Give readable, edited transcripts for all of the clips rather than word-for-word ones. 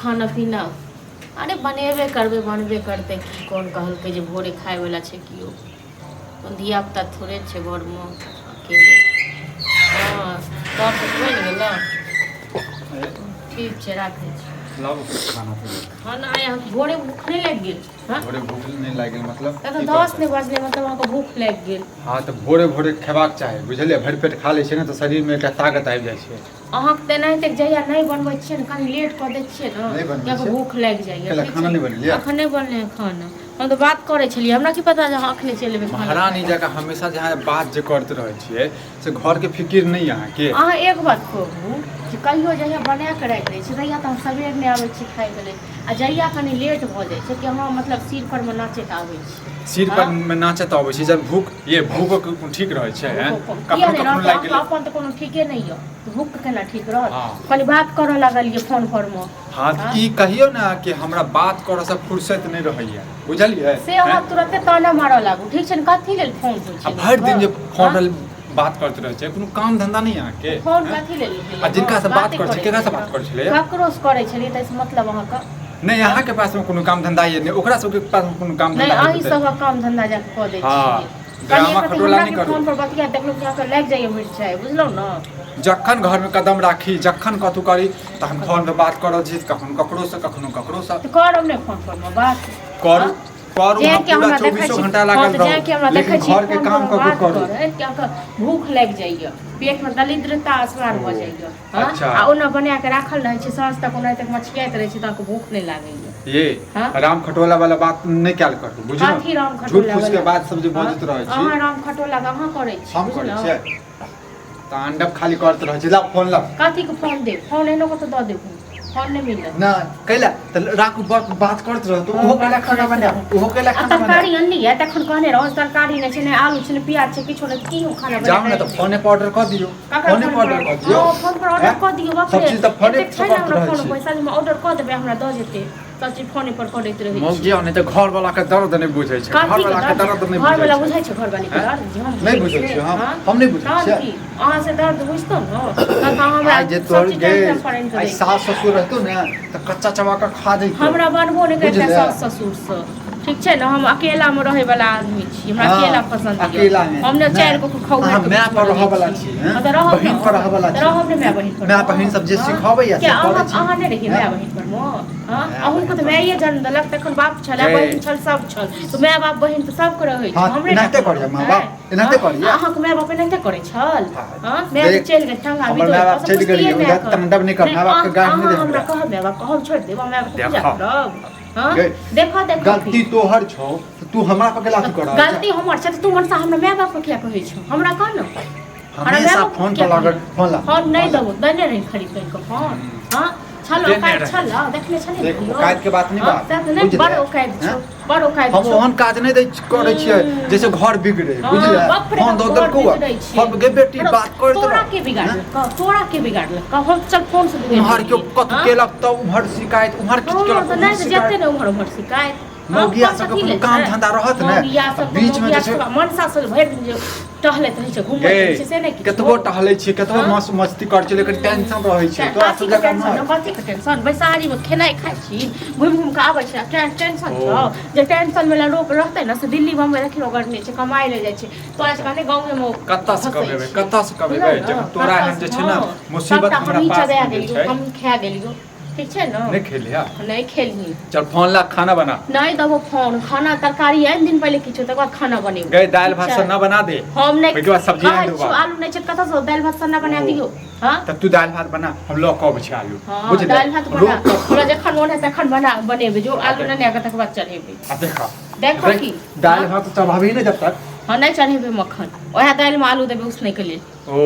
खाना पीना अरे बनेबे करबे बनबे करते कि कौन कहलकै जे भोरे खाए वाला छै कियो धिया पुता थोड़े छै घरमे अकेले हाँ तब तऽ बनि गेल ठीक छै राखै छी लाओ खाना पीना खाना आया भोरे भूख नहीं लग गेल हाँ भोरे भूख नहीं लागल मतलब तो 10 नहीं बजले मतलब अहाँके भूख लग गेल हाँ तो भोरे भोरे खेबाक चाही बुझलिए भरि पेट खा लै छै ने तो शरीर में एकटा ताकत आबि जाइ छै अहाँके तेनाहिते जहिया नहीं बनबै छियै ने कनि लेट कऽ दै छियै नहीं बनबै ने छियै। भूख लागि जाइए कैला खाना नहीं बनलिए अखन नहीं बनले हैं खाना हम तो बात करे छलिए हमरा की पता जे अहाँ अखने चलि एबै खाना महारानी जगह हमेशा जहाँ बात जे करते रहे छियै से घर के फिकिर नहीं अहाँ के अहाँ एक बात कहू जे कहियो जहिया बना के राखि दै छी तहिया तऽ हम सबेर नहि आबै छी खाय के लेल आ जहिया कनि लेट भऽ जाइ छै कि अहाँ मतलब सिर पर में नाचैत आबै छी सिर पर में नाचत अबै छै जब भूख ठीक रहे छै किया नहीं रहत लाग गेल अपन तऽ कोनो ठीके नहीं यऽ भूख केना ठीक रहत हाँ। कनि बात करऽ लागलिए फोन पर में हाँ तो ई कहियो ना कि हमरा बात करऽ से फुर्सत नहीं रहैया बुझलिए से अहाँ तुरंते ताना मारऽ लागू ठीक छै ने कथी लेल फोन होइ छै भरि दिन जे फोन बात करते रहे छै कोनो काम धंधा नहीं अहाँ के फोन कथी लेल आ जिनका से बात करै छै केकरा से बात करै छलै ककरो से करै छलिए तऽ मतलब अहाँके नहीं अहाँ के पास में कोनो काम धंधा ये नहीं ओकरा सबके पास में कोनो काम नहीं धंधा अहीं सब काम धंधा जाके कऽ दै हाँ, छियै ड्रामा कनि खटोला नहीं हमरा करू। फोन पर बतिया देखलहुँ कि अहाँके लागि जाइए मिर्चाइ बुझलहुँ ने जखन घर में कदम राखी जखन कतु करी तखन फोन पे बात करल छी कखनो ककरो से तऽ करब नहि फोन पर में बात करू करू जे हम कि हमरा पूरा देखै 24 छी घंटा लागल जे कि हमरा रहू देखै लेकिन छी घर के काम ककरो करू कि अहाँके भूख लागि जाइए पेट में दरिद्रता स्नान भऽ जाइए हाँ? अच्छा। आ ओना बना के राखल रहै छै साँझ तक ओना तक मछियाइत रहै छै तऽ अहाँके भूख नहीं लागैए ये हाँ? राम खटोला वाला बात नहीं क्या करू बुझियो कथी राम झूठ खटोला फूस के वाला? बात सब जे बजत रहे छी अहाँ राम खटोला के अहाँ करै छी हम करै बुझलहुँ? छियै तांडव खाली करत रहे छी ला फोन ला कथी के फोन दे फोन एनो को तो दऽ देबू फोन नहीं मिलत ना कैला त राखू बात करत रह तो ओहो कैला खाना बना ओहो कैला आ खाना बना तरकारी अनली है तखन कहने रहो तरकारी नहीं छै ने आलू छै ने प्याज छै किछो नहीं की खाना बना जाओ ना तो फोने पे ऑर्डर कर दियो फोने पे ऑर्डर कर दियो फोन पर ऑर्डर कर दियो बाप सब रे चीज तो फोने एतेक पे छै करत ना हमरा रहै फोन छी पैसा जे ऑर्डर कर देबे हमरा दऽ जेते सब चीज फोने पर करैत रहै छी मौगी नहीं तो घर वाला के दर्द नहीं बुझै छै घर वाला के दर्द नहीं घर वाला बुझै बुझाइ छै घर वाली के दर्द जे हम नहीं बुझै छियै हम नहीं बुझै छियै अहाँ से दर्द बुझतो न तब हमरा जे तोर गे आई सास ससुर रहतो ना तो कच्चा चबा के खा दै हमरा बनबो नहीं करते बुझले? सास ससुर से ठीक छै ना हम अकेला में रहे वाला आदमी छी हमरा हाँ, अकेला पसंद है अकेला में। हमने चार को खौआ हाँ, मैं पर रह वाला छी हैं? बहिन पर रह वाला छी। रहब ने मैं बहिन पर मैं बहिन सब जे सिखाबै या क्या से करै छी अहाँ नहीं रहिए मैं बहिन पर मो हां अहूँ को तो मैं ये जन्म देलक तखन बाप छला बहिन छल सब छल तो मैं बाप बहिन तो सब के रहै छै हाँ, हमरे एनाहिते करिए माँ बाप, एनाहिते करिए। अहाँ के मैं बाप एनाहिते करे छल हां मैं देख, चल गए ठंगा हमर माय बाप चलि गेलियै, उधर तांडव नहीं कर, माय बाप के गारि नहीं दे हमरा हमरा। कहब मैं बाप कहब छोड़ देब मैं बाप पूजा देखो। करब हां गे, देखो देखो गलती तोहर छौ तो तू हमरा पर केला कर गलती हमर छै तू मनसा हमरा मैं बाप के किया कहै छौ हमरा कह न हमेशा फोन पर लागल फोन ला फोन नहीं दबो दने नहीं खरीद के फोन हां छलो देने काट रहे। छलो देखले छले देख, औकात के बात नहीं बात, नहीं बुझले? बड़ औकात छौ हैं? बड़ औकात हम छौ ओहन काज नहीं दै करै छियै जैसे घर बिगड़े हाँ, बुझले बाप रे फोन बाप, दो घर देलको बिगड़ै छियै। हम गे बेटी अरे, बात कर तोरा के बिगाड़लक तोरा के बिगाड़लक हम चल फोन से बिगाड़ उम्हर क्यों कत हाँ? केलक त उम्हर शिकायत उम्हर किछ हाँ, केलक तो नहीं तो जेते ने उम्हर शिकायत मौगिया सबके कोनो काम धंधा रहत ने बीच में जे छै मनसा से भरि दिन जे टहलैत रहै छै घुमैत रहै छै से नहीं किछु कतबो टहलै छी कतबो हाँ? मस्ती कर छी लेकिन टेंशन रहै छै तोरा सब जगह टेंशन कथी के टेंशन बैसारी में खेनाइ खाइ छी घुमि घुमि के आबै छै टेंशन छौ जे टेंशन वाला लोग रहतै ना से दिल्ली बम्बई देखियो गरने छै कमाई ले जाइ छै तोरा से कहने गांव में कतऽ से कमेबै जब तोरा एहन जे छै ना मुसीबत हमरा पास में छै हम खा गेलियो ठीक छै ना नहीं खेलिया नहीं खेलही चल फोन ला खाना बना नहीं दबो फोन खाना तरकारी है दिन पहले किछो तकर बाद खाना बनेबो गए दाल भात सब ना बना दे हम नहीं ओइके बाद सब्जी खाइ नहीं छी, देबा आलू नहीं छै कतऽ से दाल भात सन्ना बना दियो हां तब तू दाल भात बना हम लोग कब छी आलू हाँ, बुझले दाल भात बना हमरा जखन मोन है तखन बनेबे जो आलू नहीं आके तकर बाद चढ़ेबे आ देखा देखो की दाल भात चढ़ाबी नहीं जब तक हाँ नहीं चढ़ेबे मक्खन ओहे दाल में आलू देबे उसने के लिए ओ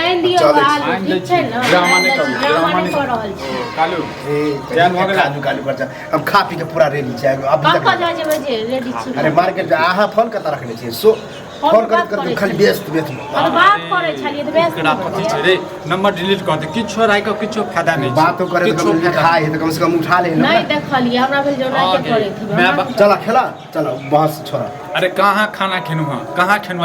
आइन दियो चलै छै, आलू ठीक छै ना ड्रामा नहीं कर ड्रामा नहीं कर रहल छी कालू ए ध्यान भऽ गेलै। कालू कालू कर हम खा पी के पूरा रेडी छै अभी कब तक जा जेबे जे रेडी छी अरे मार्केट अहाँ फोन कतऽ रखने छियै सो फोन करके खाली व्यस्त व्यस्त अब बात करे छलिए त व्यस्त एकरा कथी छै रे नंबर डिलीट कर दे किछो राइ के किछो फायदा नहीं बात तो करे तो खाए तो कम से कम उठा ले नहीं देखलिए हमरा भेल जो नहीं के करे थी चला खेला चलो बस छोड़ा अरे कहाँ खाना खेनु हां कहाँ खेनु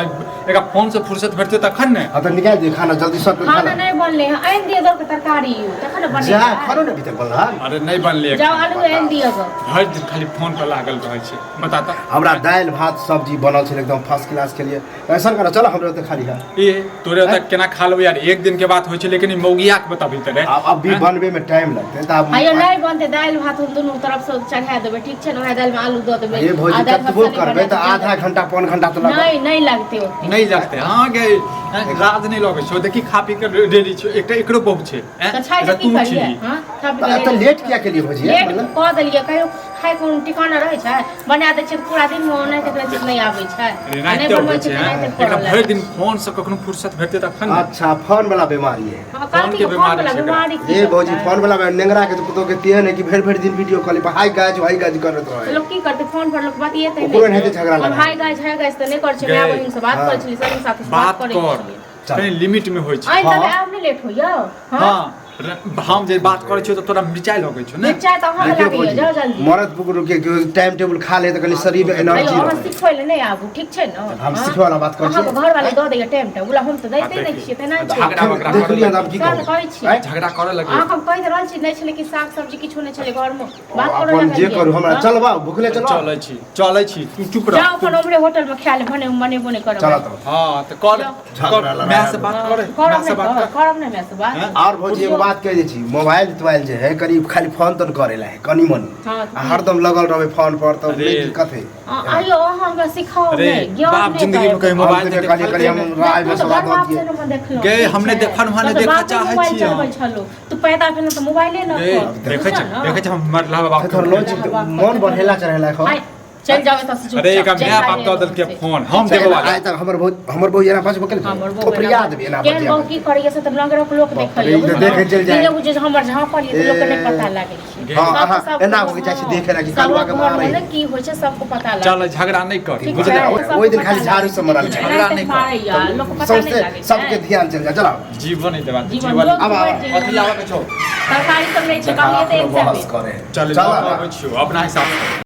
एका फोन से फुर्सत भेटते तखन ने अब तो निकाल दे खाना जल्दी सब खाना नहीं बनले आइन दिए दो के तरकारी तखन बने जा खानो ने भीतर बनल अरे नहीं बनले जाओ आलू आइन दिए गो हर दिन खाली फोन पर लागल रहै छै बता त हमरा दाल भात सब्जी बनल छै एकदम फर्स्ट क्लास के लिए ऐसा करो चलो हमरे तो खाली है ए तोरे तक केना खा लेबो यार एक दिन के बात होय छै लेकिन मौगिया के बताबी त रे अब भी बनबे में टाइम लगते त अब आयो नहीं बनते दाल भात हम दोनों तरफ से चढ़ा देबे ठीक छै न दाल में आलू दो देबे ये भोजी कतबो करबे त आधा घंटा पौन घंटा तो लगत नहीं लगते ओते नहीं लगते हां गे रात नहीं लगे छो देखी खा पी के रेडी छो एकटा एकरो बहुत छै त छाई के की करिए हां तो लेट किया के लिए भोजी लेट क देलिए कहियो खाए कोन ठिकाना रहै छै बना दे छै पूरा दिन में ओने के चीज नहीं आबै छै नहीं बनबै छै एकरा भरि दिन फोन से कखनो फुर्सत भेटते तखन अच्छा फोन वाला बीमारी है फोन के बीमारी ये भौजी फोन वाला में नेंगरा के तो के तिहन है कि भर दिन वीडियो कॉल पर हाय गाइस करत रहे लोग की करते फोन पर लोग बतिएते ओकरो नहीं झगड़ा लगा हाय गाइस त नहीं कर छै मैं बहिन से बात कर छली सब साथ बात करे कहीं लिमिट में होय छै आई तबे आब नहीं लेट होइयो हां हम जे बात करे छियो त तोरा मिर्चाई लगे छौ ने मिर्चाई त हम लागे जाओ जल्दी मरद पुकुर के टाइम टेबल खा ले त कनी शरीर में एनर्जी हम सिखोले नहीं आबू ठीक छै न हम सिखै वाला बात कर छी हम घर वाले द दे टाइम टेबल हम त दैते नहीं छियै त नहीं झगड़ा वगड़ा देख लिया हम की कहै छी झगड़ा करे लगे हम कहि रहल छी नहीं छले कि साग सब्जी किछो नहीं छले घर में बात करे अपन जे करू हमरा चलबा भूखले चलो चलै छी तू चुप रह जाओ अपन हमरे होटल में खा ले बने बने करो चला तो हां त कर मैं से बात करे मैं से बात कर करब नहीं मैं से बात और भौजी एगो बात कह दै छी मोबाइल तोबाइल जे है करीब खाली फोन तो करेला है कनी मनी हरदम लगल रहबे फोन पर तो दिक्कत है आयो हमरा सिखाओ अरे बाप जिंदगी में कहीं मोबाइल देख खाली हम राय में सवाल दिए गए हमने देखन वहां देखा चाहै छी तू पैदा भेल त मोबाइले न देखे छ हम मरला बाप थोड़ा लोच मन बढ़ेला चढ़ेला खो चल जावे त चुप अरे एक मैं बाप द दल के फोन हम देबो वाला आइ तक हमर बहुत जना पास बकल खोपरिया देबे ना केन बहु की करिए से त लंगर लोग देखलिए देखे चल जाए ये बुझे हमर जहां पर ये लोग के नहीं पता लागे छै हां एना हो जाय छै देखे ना कि कालवा के मार रही की होय छै सबको पता लागे चल झगड़ा नहीं कर बुझले ओइ दिन खाली झाड़ू से मरल छै झगड़ा नहीं कर लोग को पता नहीं लागे सबके ध्यान चल जा चलो जीवन नहीं देबा जीवन अब अथी लावा के छौ सरकारी सब नहीं छै कम ये तो एक से चल लावा के छौ अपना हिसाब से